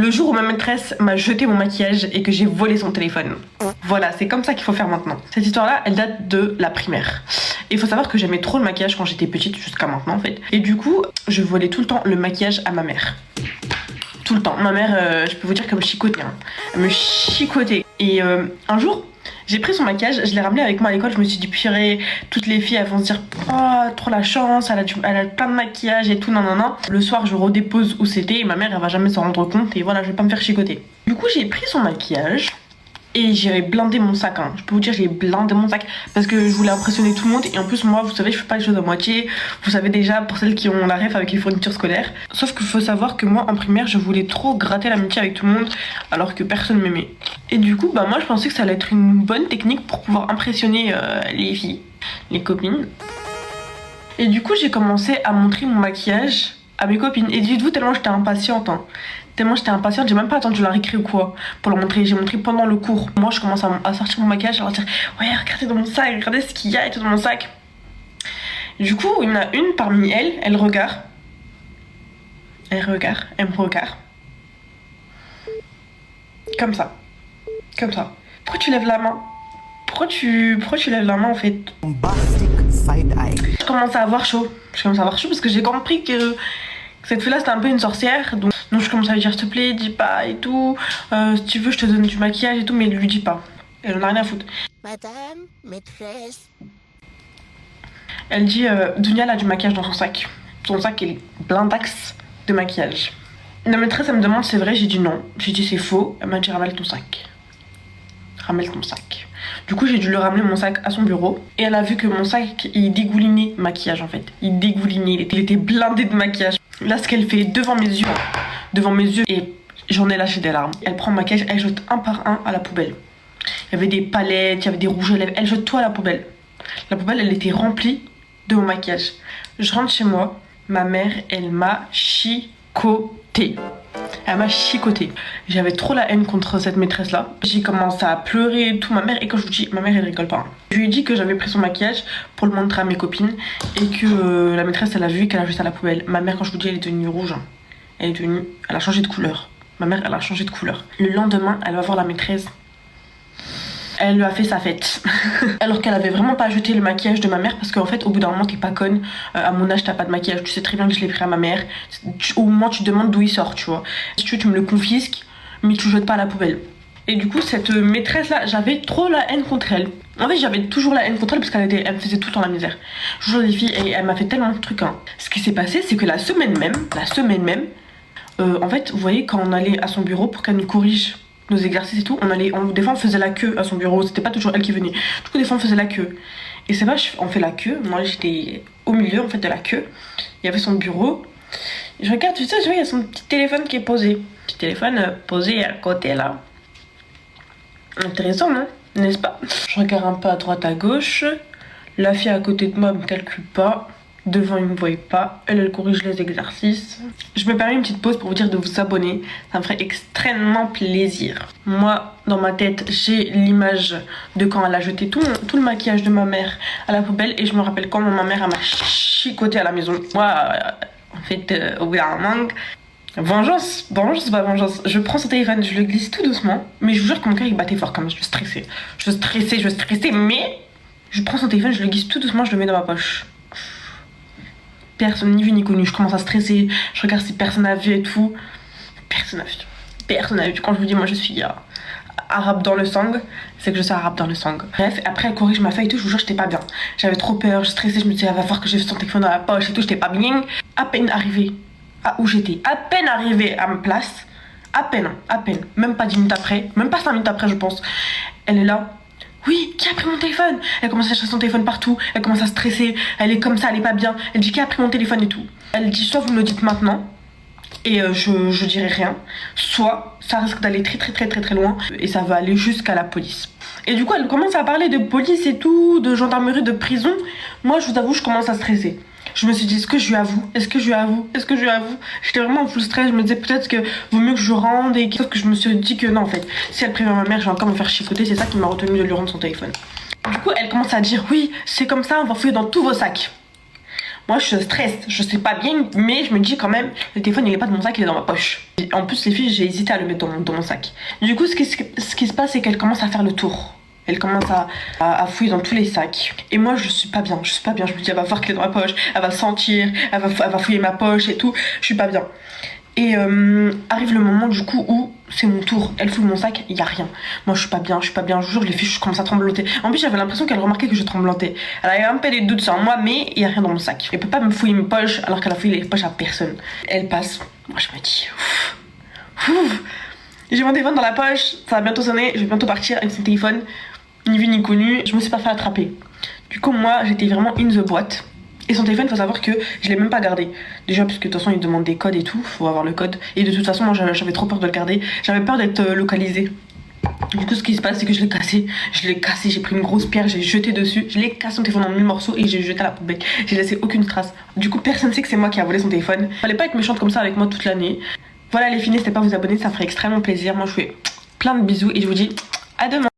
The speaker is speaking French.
Le jour où ma maîtresse m'a jeté mon maquillage et que j'ai volé son téléphone. Voilà, c'est comme ça qu'il faut faire maintenant. Cette histoire-là, elle date de la primaire. Et il faut savoir que j'aimais trop le maquillage quand j'étais petite, jusqu'à maintenant en fait. Et du coup, je volais tout le temps le maquillage à ma mère. Tout le temps. Ma mère, je peux vous dire qu'elle me chicotait. Hein. Elle me chicotait. Et un jour, j'ai pris son maquillage, je l'ai ramené avec moi à l'école. Je me suis dit, purée, toutes les filles elles vont se dire, oh, trop la chance, elle a plein de maquillage et tout, non. Le soir, je redépose où c'était et ma mère, elle va jamais s'en rendre compte. Et voilà, je vais pas me faire chicoter. Du coup, j'ai pris son maquillage. Et j'ai blindé mon sac, hein. Je peux vous dire, j'ai blindé mon sac parce que je voulais impressionner tout le monde. Et en plus, moi, vous savez, je fais pas les choses à moitié. Vous savez déjà, pour celles qui ont la ref avec les fournitures scolaires. Sauf qu'il faut savoir que moi, en primaire, je voulais trop gratter l'amitié avec tout le monde alors que personne m'aimait. Et du coup, bah moi, je pensais que ça allait être une bonne technique pour pouvoir impressionner les filles, les copines. Et du coup, j'ai commencé à montrer mon maquillage à mes copines. Et dites-vous, tellement j'étais impatiente, hein. Tellement j'étais impatiente, j'ai même pas attendu la récré ou quoi pour le montrer. J'ai montré pendant le cours. Moi, je commence à sortir mon maquillage, à leur dire ouais, regardez dans mon sac, regardez ce qu'il y a et tout dans mon sac. Du coup, il y en a une parmi elles, elle me regarde. Comme ça. Pourquoi tu lèves la main? Pourquoi tu lèves la main en fait? Je commence à avoir chaud. Parce que j'ai compris que cette fille-là c'était un peu une sorcière. Donc je commence à lui dire s'il te plaît, dis pas et tout. Si tu veux, je te donne du maquillage et tout, mais lui dis pas. Elle en a rien à foutre. Madame, maîtresse. Elle dit Dunia elle a du maquillage dans son sac. Son sac est blindax de maquillage. La maîtresse elle me demande c'est vrai, j'ai dit non. J'ai dit c'est faux. Elle m'a dit ramène ton sac. Du coup j'ai dû lui ramener mon sac à son bureau. Et elle a vu que mon sac il dégoulinait maquillage en fait. Il était blindé de maquillage. Là ce qu'elle fait devant mes yeux et j'en ai lâché des larmes. Elle prend le maquillage, elle jette un par un à la poubelle. Il y avait des palettes, il y avait des rouges à lèvres, elle jette tout à la poubelle. La poubelle elle était remplie de mon maquillage. Je rentre chez moi, ma mère elle m'a chicoté. J'avais trop la haine contre cette maîtresse là. J'ai commencé à pleurer et tout. Ma mère, et quand je vous dis, ma mère elle rigole pas. Je lui ai dit que j'avais pris son maquillage pour le montrer à mes copines et que la maîtresse elle a vu qu'elle a jeté à la poubelle. Ma mère, quand je vous dis, elle est devenue rouge. Elle a changé de couleur. Ma mère elle a changé de couleur. Le lendemain, elle va voir la maîtresse. Elle lui a fait sa fête. Alors qu'elle avait vraiment pas jeté le maquillage de ma mère. Parce qu'en fait, au bout d'un moment, t'es pas conne. À mon âge, t'as pas de maquillage. Tu sais très bien que je l'ai pris à ma mère. Au moins, tu te demandes d'où il sort, tu vois. Si tu veux, tu me le confisques, mais tu jettes pas à la poubelle. Et du coup, cette maîtresse-là, j'avais trop la haine contre elle. En fait, j'avais toujours la haine contre elle parce qu'elle me faisait tout le temps la misère. Je joue des filles et elle m'a fait tellement de trucs. Hein. Ce qui s'est passé, c'est que la semaine même, en fait, vous voyez, quand on allait à son bureau pour qu'elle nous corrige nos exercices et tout, des fois on faisait la queue à son bureau, c'était pas toujours elle qui venait. Du coup des fois on faisait la queue. Et c'est vrai, on fait la queue, moi j'étais au milieu en fait de la queue. Il y avait son bureau. Et je regarde, tu sais, il y a son petit téléphone qui est posé. Petit téléphone posé à côté là. Intéressant, non? N'est-ce pas? Je regarde un peu à droite à gauche. La fille à côté de moi me calcule pas. Devant, il ne me voyait pas. Elle corrige les exercices. Je me permets une petite pause pour vous dire de vous abonner. Ça me ferait extrêmement plaisir. Moi, dans ma tête, j'ai l'image de quand elle a jeté tout le maquillage de ma mère à la poubelle. Et je me rappelle comment ma mère m'a chicoté à la maison. Moi, en fait, au bout d'un moment... Vengeance, c'est pas vengeance. Je prends son téléphone, je le glisse tout doucement. Mais je vous jure que mon cœur il battait fort quand même. Je stressais, mais... Je prends son téléphone, je le glisse tout doucement, je le mets dans ma poche. Personne ni vu ni connu, je commence à stresser, je regarde si personne n'a vu et tout. Personne n'a vu. Quand je vous dis moi je suis arabe dans le sang, c'est que je suis arabe dans le sang. Bref, après elle corrige ma feuille et tout, je vous jure j'étais pas bien. J'avais trop peur, je stressais, je me disais elle va voir que j'ai son téléphone dans la poche et tout, j'étais pas bien. À peine arrivée à où j'étais, à peine arrivée à ma place, à peine, même pas 10 minutes après, même pas 5 minutes après je pense, elle est là. Oui, qui a pris mon téléphone? Elle commence à chercher son téléphone partout, elle commence à stresser, elle est comme ça, elle est pas bien. Elle dit qui a pris mon téléphone et tout. Elle dit soit vous me le dites maintenant et je dirai rien, soit ça risque d'aller très loin et ça va aller jusqu'à la police. Et du coup elle commence à parler de police et tout, de gendarmerie, de prison. Moi je vous avoue je commence à stresser. Je me suis dit, est-ce que je lui avoue? J'étais vraiment en full stress, je me disais peut-être que vaut mieux que je rende et que je me suis dit que non en fait. Si elle prévient ma mère, je vais encore me faire chicoter, c'est ça qui m'a retenu de lui rendre son téléphone. Du coup, elle commence à dire, oui, c'est comme ça, on va fouiller dans tous vos sacs. Moi je stresse, je sais pas bien, mais je me dis quand même, le téléphone il est pas dans mon sac, il est dans ma poche. Et en plus les filles, j'ai hésité à le mettre dans mon sac. Du coup ce qui se passe, c'est qu'elle commence à faire le tour. Elle commence à fouiller dans tous les sacs. Et moi je suis pas bien, je me dis elle va voir qu'elle est dans ma poche, elle va sentir, elle va fouiller ma poche et tout, je suis pas bien. Et arrive le moment du coup où c'est mon tour, elle fouille mon sac, il y a rien. Moi je suis pas bien, je vous jure, je commence à trembloter. En plus j'avais l'impression qu'elle remarquait que je tremblotais. Elle avait un peu des doutes sur moi, mais il y a rien dans mon sac. Elle peut pas me fouiller mes poches alors qu'elle a fouillé les poches à personne. Elle passe, moi je me dis ouf. J'ai mon téléphone dans la poche, ça va bientôt sonner, je vais bientôt partir avec son téléphone, ni vu ni connu, je me suis pas fait attraper. Du coup moi j'étais vraiment in the boîte. Et son téléphone, faut savoir que je l'ai même pas gardé. Déjà, parce que de toute façon, il demande des codes et tout, faut avoir le code. Et de toute façon, moi, j'avais trop peur de le garder. J'avais peur d'être localisée. Du coup, ce qui se passe, c'est que je l'ai cassé. J'ai pris une grosse pierre, j'ai jeté dessus. Je l'ai cassé son téléphone en 1000 morceaux et j'ai jeté à la poubelle. J'ai laissé aucune trace. Du coup, personne sait que c'est moi qui a volé son téléphone. Fallait pas être méchante comme ça avec moi toute l'année. Voilà les filles, n'hésitez pas à vous abonner, ça ferait extrêmement plaisir. Moi, je vous fais plein de bisous et je vous dis à demain.